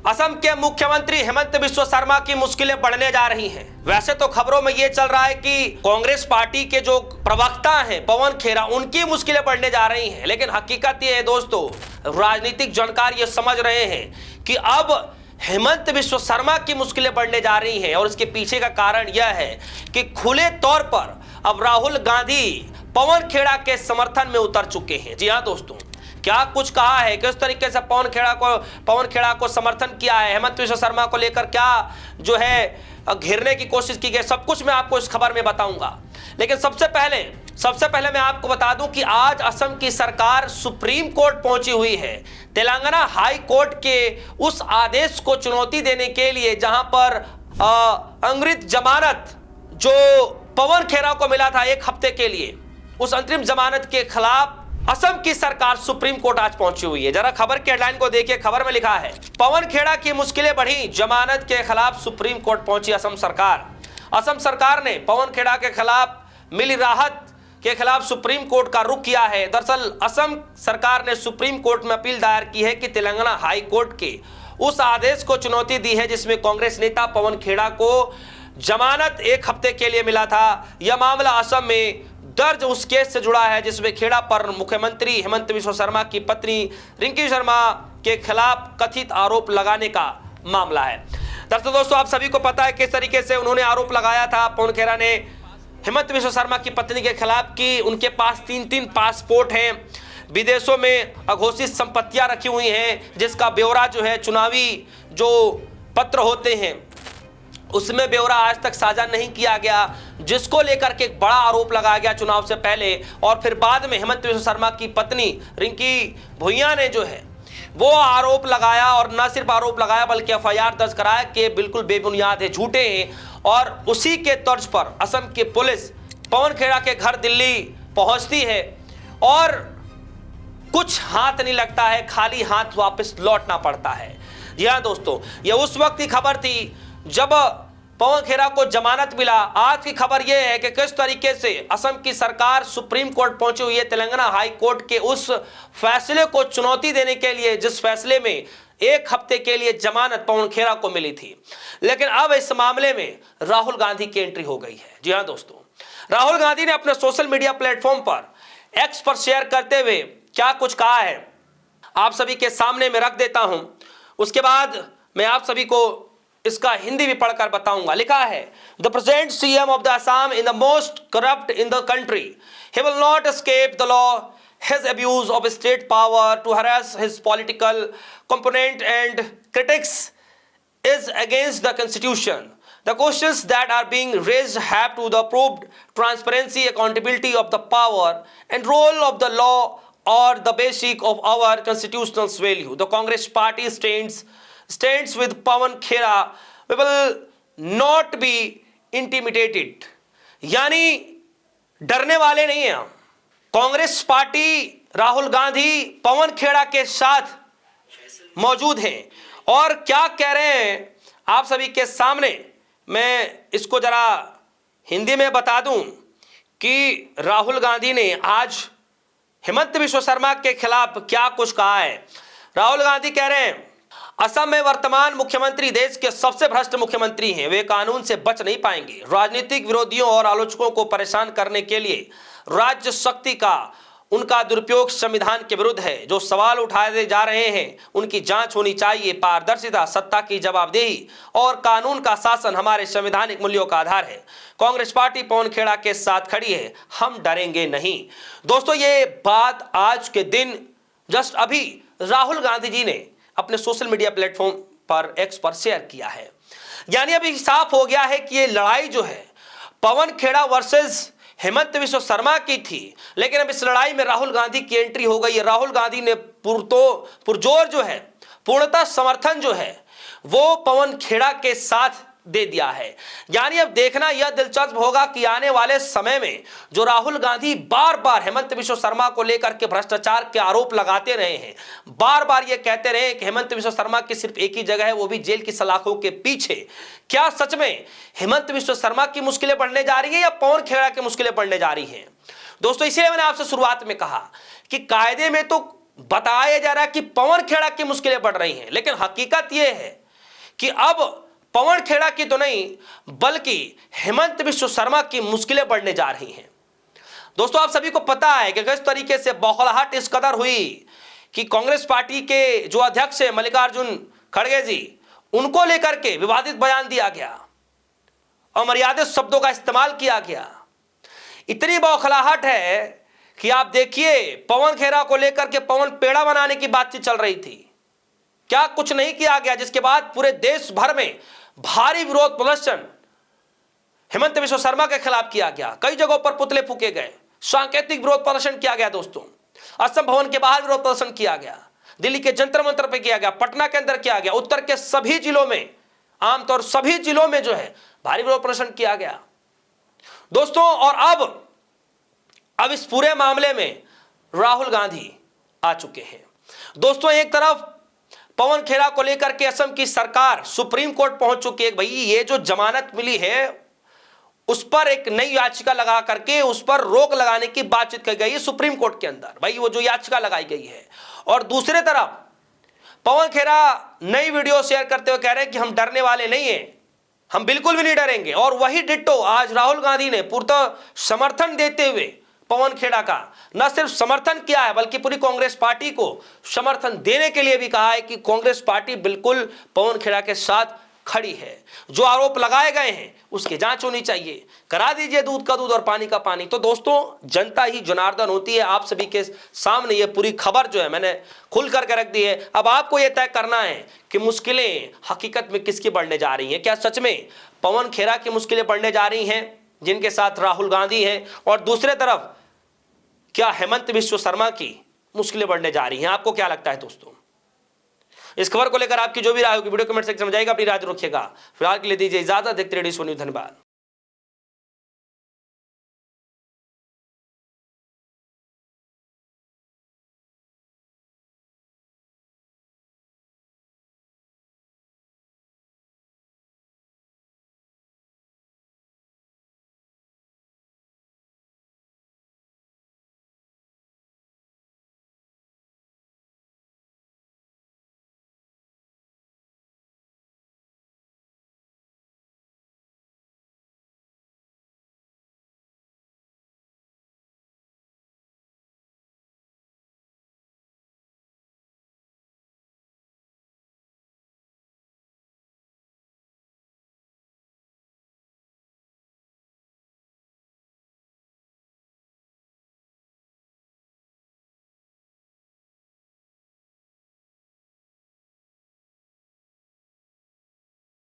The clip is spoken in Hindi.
असम के मुख्यमंत्री हेमंत बिस्वा शर्मा की मुश्किलें बढ़ने जा रही हैं। वैसे तो खबरों में यह चल रहा है कि कांग्रेस पार्टी के जो प्रवक्ता हैं पवन खेड़ा, उनकी मुश्किलें बढ़ने जा रही हैं, लेकिन हकीकत यह है दोस्तों, राजनीतिक जानकार ये समझ रहे हैं कि अब हेमंत बिस्वा शर्मा की मुश्किलें बढ़ने जा रही हैं। और इसके पीछे का कारण यह है कि खुले तौर पर अब राहुल गांधी पवन खेड़ा के समर्थन में उतर चुके हैं। जी हाँ दोस्तों, क्या कुछ कहा है, किस तरीके से पवन खेड़ा को समर्थन किया है, हेमंत बिस्वा शर्मा को लेकर क्या जो है घेरने की कोशिश की गई, सब कुछ मैं आपको इस खबर में बताऊंगा। लेकिन सबसे पहले मैं आपको बता दूं कि आज असम की सरकार सुप्रीम कोर्ट पहुंची हुई है, तेलंगाना हाई कोर्ट के उस आदेश को चुनौती देने के लिए जहां पर अंतरिम जमानत जो पवन खेड़ा को मिला था 1 हफ्ते के लिए, उस अंतरिम जमानत के खिलाफ असम की सरकार सुप्रीम कोर्ट आज पहुंची हुई है। जरा खबर के हेडलाइन को देखिए। खबर में लिखा है, पवन खेड़ा की मुश्किलें बढ़ी, जमानत के खिलाफ सुप्रीम कोर्ट पहुंची असम सरकार। असम सरकार ने पवन खेड़ा के खिलाफ मिली राहत के खिलाफ सुप्रीम कोर्ट का रुख किया है। दरअसल असम सरकार ने सुप्रीम कोर्ट में अपील दायर की है कि तेलंगाना हाई कोर्ट के उस आदेश को चुनौती दी है जिसमें कांग्रेस नेता पवन खेड़ा को जमानत 1 हफ्ते के लिए मिला था। यह मामला असम में दर्ज उस केस से जुड़ा है जिसमें खेड़ा पर मुख्यमंत्री हेमंत बिस्वा शर्मा की पत्नी रिंकी शर्मा के खिलाफ कथित आरोप लगाने का मामला है। दरअसल दोस्तों, आप सभी को पता है किस तरीके से उन्होंने आरोप लगाया था पवन खेड़ा ने हेमंत बिस्वा शर्मा की पत्नी के खिलाफ कि उनके पास 3 पासपोर्ट हैं, विदेशों में अघोषित संपत्तियां रखी हुई हैं, जिसका ब्यौरा जो है चुनावी जो पत्र होते हैं उसमें ब्यौरा आज तक साझा नहीं किया गया, जिसको लेकर के एक बड़ा आरोप लगाया गया चुनाव से पहले। और फिर बाद में हेमंत बिस्वा शर्मा की पत्नी रिंकी भुइयां ने जो है वो आरोप लगाया, और न सिर्फ आरोप लगाया बल्कि एफआईआर दर्ज कराया कि बिल्कुल बेबुनियाद है, झूठे हैं। और उसी के तर्ज पर असम की पुलिस पवन खेड़ा के घर दिल्ली पहुंचती है और कुछ हाथ नहीं लगता है, खाली हाथ वापस लौटना पड़ता है। जी हाँ दोस्तों, ये उस वक्त की खबर थी जब पवन खेड़ा को जमानत मिला। आज की खबर यह है कि किस तरीके से असम की सरकार सुप्रीम कोर्ट पहुंची हुई है तेलंगाना हाई कोर्ट के उस फैसले को चुनौती देने के लिए, जिस फैसले में 1 हफ्ते के लिए जमानत पवन खेड़ा को मिली थी। लेकिन अब इस मामले में राहुल गांधी की एंट्री हो गई है। जी हाँ दोस्तों, राहुल गांधी ने अपने सोशल मीडिया प्लेटफॉर्म पर एक्स पर शेयर करते हुए क्या कुछ कहा है आप सभी के सामने में रख देता हूं, उसके बाद मैं आप सभी को इसका हिंदी भी पढ़कर बताऊंगा। लिखा है, the present CM of the Assam in the most corrupt in the country, he will not escape the law, his abuse of state power to harass his political component and critics is against the constitution. The questions that are being raised have to the proved transparency, accountability of the power and role of the law or the basic of our constitutional value. The Congress party stands with Pawan Khera. We will not be intimidated. यानी डरने वाले नहीं हैं। कांग्रेस पार्टी राहुल गांधी पवन खेड़ा के साथ मौजूद हैं। और क्या कह रहे हैं आप सभी के सामने मैं इसको जरा हिंदी में बता दूं कि राहुल गांधी ने आज हेमंत बिस्वा शर्मा के खिलाफ क्या कुछ कहा है। राहुल गांधी कह रहे हैं, असम में वर्तमान मुख्यमंत्री देश के सबसे भ्रष्ट मुख्यमंत्री हैं, वे कानून से बच नहीं पाएंगे। राजनीतिक विरोधियों और आलोचकों को परेशान करने के लिए राज्य शक्ति का उनका दुरुपयोग संविधान के विरुद्ध है। जो सवाल उठाए जा रहे हैं उनकी जांच होनी चाहिए। पारदर्शिता, सत्ता की जवाबदेही और कानून का शासन हमारे संवैधानिक मूल्यों का आधार है। कांग्रेस पार्टी पवन खेड़ा के साथ खड़ी है, हम डरेंगे नहीं। दोस्तों, ये बात आज के दिन जस्ट अभी राहुल गांधी जी ने अपने सोशल मीडिया प्लेटफॉर्म पर एक्स पर शेयर किया है। यानी अभी साफ हो गया है कि ये लड़ाई जो है पवन खेड़ा वर्सेस हेमंत बिस्वा शर्मा की थी, लेकिन अब इस लड़ाई में राहुल गांधी की एंट्री हो गई है। राहुल गांधी ने पुरजोर जो है, पूर्णतः समर्थन जो है वो पवन खेड़ा के साथ दे दिया है। यानी अब देखना यह दिलचस्प होगा कि आने वाले समय में जो राहुल गांधी बार बार हेमंत बिस्वा शर्मा को लेकर के भ्रष्टाचार के आरोप लगाते रहे हैं, बार बार ये कहते रहे कि हेमंत बिस्वा शर्मा की सिर्फ एक ही जगह है, वो भी जेल की सलाखों के पीछे। क्या सच में हेमंत बिस्वा शर्मा की मुश्किलें बढ़ने जा रही है या पवन खेड़ा की मुश्किलें बढ़ने जा रही हैं? दोस्तों, इसलिए मैंने आपसे शुरुआत में कहा कि कायदे में तो बताया जा रहा है कि पवन खेड़ा की मुश्किलें बढ़ रही हैं, लेकिन हकीकत यह है कि अब पवन खेड़ा की तो नहीं बल्कि हेमंत बिश्व शर्मा की मुश्किलें बढ़ने जा रही हैं। दोस्तों, आप सभी को पता है कि किस तरीके से बौखलाहट इस कदर हुई कि कांग्रेस पार्टी के जो अध्यक्ष है मल्लिकार्जुन खड़गे जी, उनको लेकर के विवादित बयान दिया गया, अमर्यादित शब्दों का इस्तेमाल किया गया। इतनी बौखलाहट है कि आप देखिए पवन खेड़ा को लेकर के पवन पेड़ा बनाने की बातचीत चल रही थी, क्या कुछ नहीं किया गया, जिसके बाद पूरे देश भर में भारी विरोध प्रदर्शन हेमंत बिश्व शर्मा के खिलाफ किया गया। कई जगहों पर पुतले फूके गए, सांकेतिक विरोध प्रदर्शन किया गया। दोस्तों, असम भवन के बाहर विरोध प्रदर्शन किया गया, दिल्ली के जंतर मंतर पर किया गया, पटना के अंदर किया गया, उत्तर के सभी जिलों में, आमतौर सभी जिलों में जो है भारी विरोध प्रदर्शन किया गया। दोस्तों, और अब इस पूरे मामले में राहुल गांधी आ चुके हैं। दोस्तों, एक तरफ पवन खेड़ा को लेकर के असम की सरकार सुप्रीम कोर्ट पहुंच चुकी है। भाई, ये जो जमानत मिली है उस पर एक नई याचिका लगा करके उस पर रोक लगाने की बातचीत की गई है सुप्रीम कोर्ट के अंदर। भाई, वो जो याचिका लगाई गई है, और दूसरे तरफ पवन खेड़ा नई वीडियो शेयर करते हुए कह रहे हैं कि हम डरने वाले नहीं हैं, हम बिल्कुल भी नहीं डरेंगे। और वही डिट्टो आज राहुल गांधी ने पूर्णतः समर्थन देते हुए पवन खेड़ा का न सिर्फ समर्थन किया है बल्कि पूरी कांग्रेस पार्टी को समर्थन देने के लिए भी कहा है कि कांग्रेस पार्टी बिल्कुल पवन खेड़ा के साथ खड़ी है। जो आरोप लगाए गए हैं उसकी जांच होनी चाहिए, करा दीजिए दूध का दूध और पानी का पानी। तो दोस्तों, जनता ही जनार्दन होती है। आप सभी के सामने ये पूरी खबर जो है मैंने खुल करके रख दी है। अब आपको यह तय करना है कि मुश्किलें हकीकत में किसकी बढ़ने जा रही हैं। क्या सच में पवन खेड़ा की मुश्किलें बढ़ने जा रही हैं जिनके साथ राहुल गांधी है, और दूसरे तरफ क्या हेमंत बिश्व शर्मा की मुश्किलें बढ़ने जा रही हैं? आपको क्या लगता है दोस्तों? इस खबर को लेकर आपकी जो भी राय होगी वीडियो कमेंट सेक्शन में जाएगा, अपनी राय रखिएगा। फिलहाल के लिए दीजिए इजाजत, देखते रहिए सोनी, धन्यवाद।